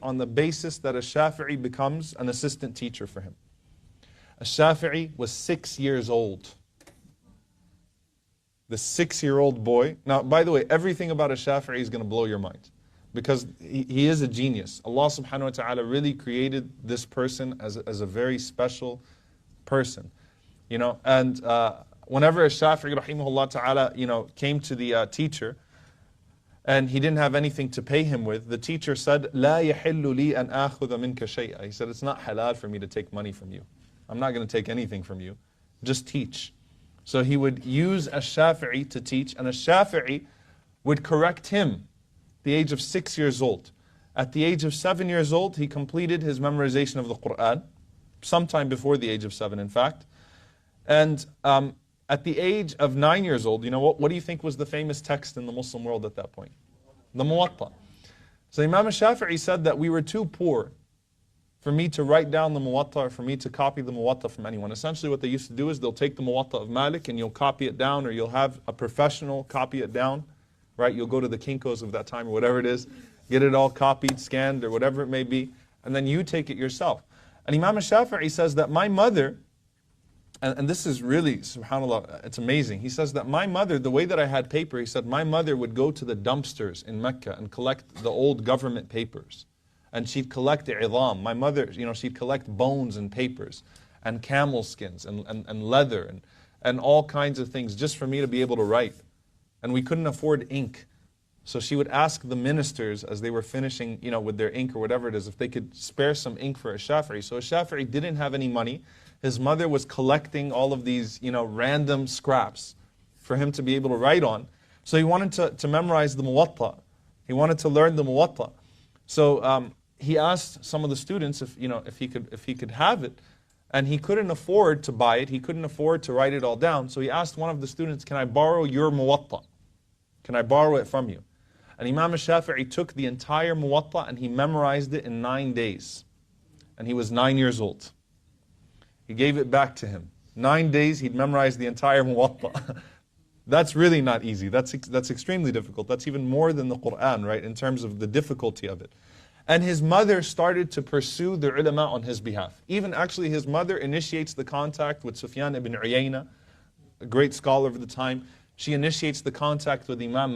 on the basis that a Shafi'i becomes an assistant teacher for him. A Shafi'i was 6 years old. The 6-year-old boy. Now, by the way, everything about a Shafi'i is going to blow your mind, because he is a genius. Allah subhanahu wa ta'ala really created this person as a very special person. You know, and whenever a Shafi'i rahimahullah ta'ala, came to the teacher, and he didn't have anything to pay him with, the teacher said, "La yahillu li an akhudha minka shay'a." He said, it's not halal for me to take money from you. I'm not going to take anything from you. Just teach. So he would use a Shafi'i to teach, and a Shafi'i would correct him at the age of 6 years old. At the age of 7 years old, he completed his memorization of the Quran, sometime before the age of 7, in fact. And at the age of 9 years old, what do you think was the famous text in the Muslim world at that point? The Muwatta. So Imam Shafi'i said that we were too poor for me to write down the Muwatta, or for me to copy the Muwatta from anyone. Essentially what they used to do is they'll take the Muwatta of Malik and you'll copy it down, or you'll have a professional copy it down, right? You'll go to the Kinko's of that time or whatever it is, get it all copied, scanned, or whatever it may be, and then you take it yourself. And Imam Shafi'i says that my mother, and this is really, subhanAllah, it's amazing. He says that my mother, the way that I had paper, he said my mother would go to the dumpsters in Mecca and collect the old government papers. And she'd collect idam. My mother, she'd collect bones and papers, and camel skins, and leather, and all kinds of things, just for me to be able to write. And we couldn't afford ink. So she would ask the ministers as they were finishing, with their ink or whatever it is, if they could spare some ink for a Shafi'i. So a Shafi'i didn't have any money. His mother was collecting all of these, random scraps for him to be able to write on. So he wanted to memorize the Muwatta. He wanted to learn the Muwatta. So he asked some of the students if he could have it, and he couldn't afford to buy it. He couldn't afford to write it all down. So he asked one of the students, "Can I borrow your Muwatta? Can I borrow it from you?" And Imam Shafi'i took the entire Muwatta and he memorized it in 9 days. And he was 9 years old. He gave it back to him. 9 days, he'd memorized the entire Muwatta. That's really not easy. That's extremely difficult. That's even more than the Quran, right, in terms of the difficulty of it. And his mother started to pursue the ulama on his behalf. Even actually his mother initiates the contact with Sufyan ibn Uyayna, a great scholar of the time. She initiates the contact with Imam